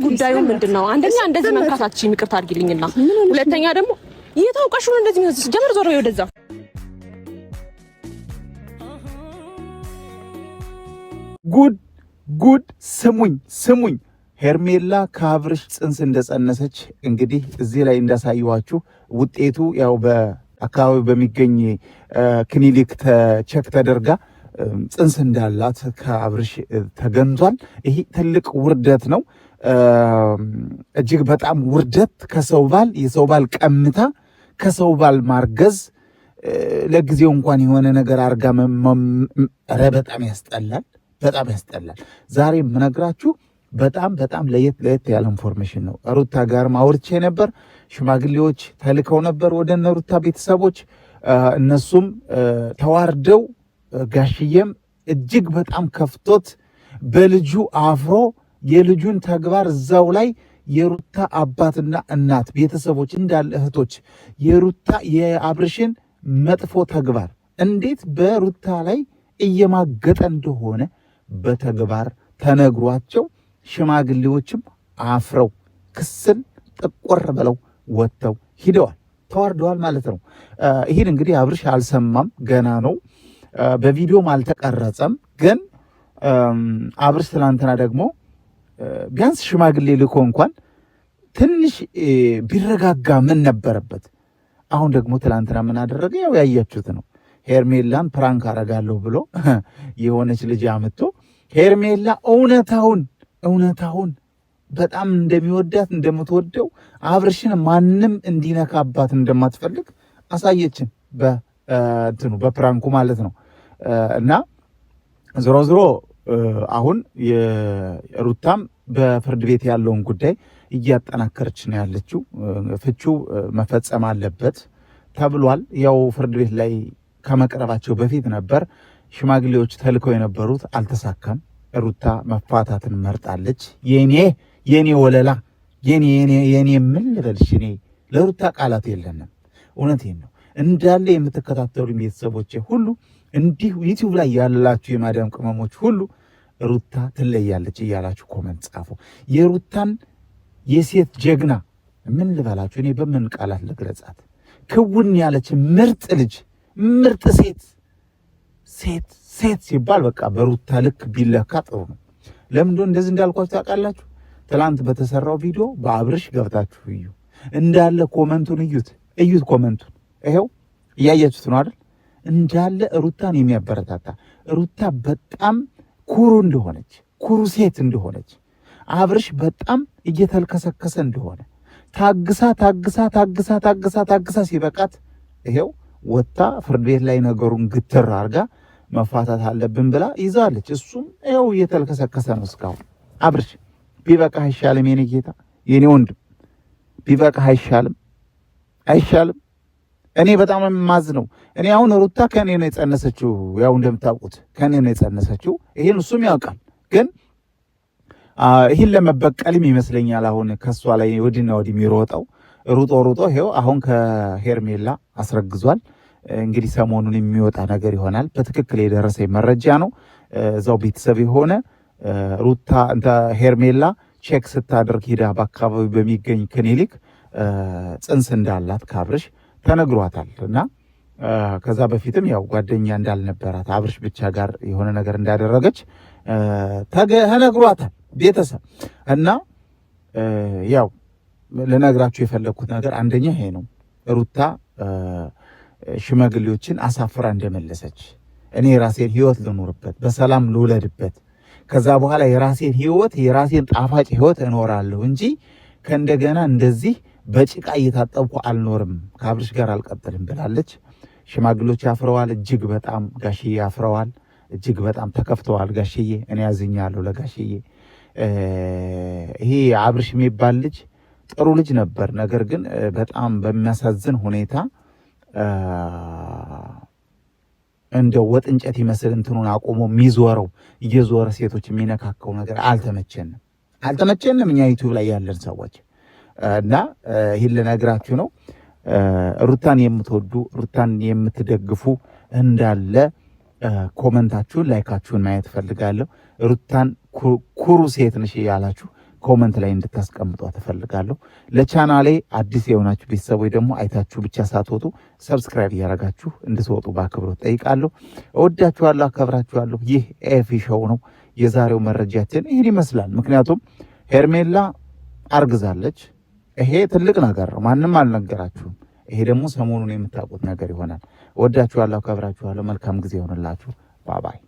ጉዳዩ ምንድነው? አንደኛ እንደዚህ መንካታችን ይቅርታ አድርጊልኝና፣ ሁለተኛ ደግሞ እየታውቃሽ ነው እንደዚህ ነው ጀመር ዞሮ ወደዛ ጉድ ስሙኝ ሄርሜላ ከአብርሽ ጽንስ እንደጸነሰች እንግዲህ እዚህ ላይ እንዳሳየዋችሁ ውጤቱ ያው በአካባቢው በሚገኝ ክሊኒክ ቼክ ተደርጋ ጽንስ እንዳላት ከአብርሽ ተገንዟል። ይሄ ትልቅ ውርደት ነው። እጅግ በጣም ውርደት። የሰው ባል ቀምታ ከሰው ባል ማርገዝ ለጊዜው እንኳን የሆነ ነገር አርጋ በጣም ያስጠላል። ዛሬ የምነግራችሁ በጣም ለየት ያለ ኢንፎርሜሽን ነው። ሩታ ጋርም አውርቼ ነበር። ሽማግሌዎች ተልከው ነበር ወደ እነ ሩታ ቤተሰቦች። እነሱም ተዋርደው ጋሽዬም እጅግ በጣም ከፍቶት በልጁ አፍሮ የልጁን ተግባር እዛው ላይ የሩታ አባትና እናት ቤተሰቦች እንዳለ እህቶች የአብርሽን መጥፎ ተግባር እንዴት በሩታ ላይ እየማገጠ እንደሆነ በተግባር ተነግሯቸው ሽማግሌዎችም አፍረው ክስል ጥቆር ብለው ወጥተው ሂደዋል፣ ተዋርደዋል ማለት ነው። ይህን እንግዲህ አብርሽ አልሰማም፣ ገና ነው፣ በቪዲዮም አልተቀረጸም። ግን አብርሽ ትናንትና ደግሞ ቢያንስ ሽማግሌ ልኮ እንኳን ትንሽ ቢረጋጋ ምን ነበረበት? አሁን ደግሞ ትናንትና ምን አደረገ? ያው ያያችሁት ነው። ሄርሜላን ፕራንክ አረጋለሁ ብሎ የሆነች ልጅ አምጥቶ ሄርሜላ እውነታውን በጣም እንደሚወዳት እንደምትወደው አብርሽን ማንም እንዲነካባት እንደማትፈልግ አሳየችን፣ በፕራንኩ ማለት ነው። እና ዞሮ አሁን የሩታም በፍርድ ቤት ያለውን ጉዳይ እያጠናከረች ነው ያለችው። ፍቹ መፈጸም አለበት ተብሏል። ያው ፍርድ ቤት ላይ ከመቅረባቸው በፊት ነበር ሽማግሌዎች ተልከው የነበሩት፣ አልተሳካም። ሩታ መፋታትን መርጣለች። የኔ ወለላ የኔ ምን ልበልሽ፣ እኔ ለሩታ ቃላት የለንም። እውነቴን ነው። እንዳለ የምትከታተሉ ቤተሰቦቼ ሁሉ እንዲሁ ዩቲዩብ ላይ ያላችሁ የማዳም ቅመሞች ሁሉ ሩታ ትለያለች እያላችሁ ኮመንት ጻፉ። የሩታን የሴት ጀግና ምን ልበላችሁ፣ እኔ በምን ቃላት ልግለጻት? ክውን ያለች ምርጥ ልጅ፣ ምርጥ ሴት ሲባል በቃ በሩታ ልክ ቢለካ ጥሩ ነው። ለምንድነው እንደዚህ እንዳልኳችሁ ታውቃላችሁ? ትላንት በተሰራው ቪዲዮ በአብርሽ ገብታችሁ እዩ፣ እንዳለ ኮመንቱን እዩት። ኮመንቱን ይሄው እያያችሁት ነው አይደል? እንዳለ ሩታን የሚያበረታታ ሩታ በጣም ኩሩ ሴት እንደሆነች፣ አብርሽ በጣም እየተልከሰከሰ እንደሆነ ታግሳ ሲበቃት ይሄው ወጣ ፍርድ ቤት ላይ ነገሩን ግትር አርጋ መፋታት አለብን ብላ ይዛለች። እሱም ይኸው እየተልከሰከሰ ነው እስካሁን። አብርሽ ቢበቃ አይሻልም? የኔ ጌታ የኔ ወንድም ቢበቃ አይሻልም? እኔ በጣም የማዝነው እኔ አሁን ሩታ ከኔ ነው የጸነሰችው። ያው እንደምታውቁት ከኔ ነው የጸነሰችው። ይሄን እሱም ያውቃል። ግን ይህን ለመበቀልም ይመስለኛል አሁን ከሷ ላይ ወዲና ወዲ የሚሮጠው ሩጦ ይሄው አሁን ከሄርሜላ አስረግዟል። እንግዲህ ሰሞኑን የሚወጣ ነገር ይሆናል። በትክክል የደረሰ መረጃ ነው። እዛው ቤተሰብ የሆነ ሩታ ሄርሜላ ቼክ ስታደርግ ሂዳ በአካባቢ በሚገኝ ክሊኒክ ጽንስ እንዳላት ካብርሽ ተነግሯታል። እና ከዛ በፊትም ያው ጓደኛ እንዳልነበራት አብርሽ ብቻ ጋር የሆነ ነገር እንዳደረገች ተነግሯታል ቤተሰብ። እና ያው ልነግራችሁ የፈለግኩት ነገር አንደኛ ይሄ ነው። ሩታ ሽማግሌዎችን አሳፍራ እንደመለሰች፣ እኔ የራሴን ህይወት ልኖርበት፣ በሰላም ልውለድበት፣ ከዛ በኋላ የራሴን ህይወት የራሴን ጣፋጭ ህይወት እኖራለሁ እንጂ ከእንደገና እንደዚህ በጭቃ እየታጠብኩ አልኖርም፣ ከአብርሽ ጋር አልቀጥልም ብላለች። ሽማግሌዎች አፍረዋል። እጅግ በጣም ጋሽዬ አፍረዋል። እጅግ በጣም ተከፍተዋል። ጋሽዬ እኔ ያዝኛለሁ ለጋሽዬ። ይሄ አብርሽ የሚባል ልጅ ጥሩ ልጅ ነበር። ነገር ግን በጣም በሚያሳዝን ሁኔታ እንደ ወጥ እንጨት ይመስል እንትኑን አቆሞ የሚዞረው እየዞረ ሴቶች የሚነካከው ነገር አልተመቸንም እኛ ዩቲዩብ ላይ ያለን ሰዎች። እና ይህን ልነግራችሁ ነው። ሩታን የምትወዱ ሩታን የምትደግፉ እንዳለ ኮመንታችሁን ላይካችሁን ማየት ፈልጋለሁ። ሩታን ኩሩ ሴት ነሽ ያላችሁ ኮመንት ላይ እንድታስቀምጧ ተፈልጋለሁ። ለቻናሌ አዲስ የሆናችሁ ቤተሰቦች ደግሞ አይታችሁ ብቻ ሳትወጡ ሰብስክራይብ እያደረጋችሁ እንድትወጡ በአክብሮት ጠይቃለሁ። እወዳችኋለሁ፣ አከብራችኋለሁ። ይህ ኤፊ ሾው ነው። የዛሬው መረጃችን ይህን ይመስላል። ምክንያቱም ሄርሜላ አርግዛለች። ይሄ ትልቅ ነገር ነው። ማንም አልነገራችሁም። ይሄ ደግሞ ሰሞኑን የምታውቁት ነገር ይሆናል። እወዳችኋለሁ፣ አከብራችኋለሁ። መልካም ጊዜ ይሆንላችሁ። ባባይ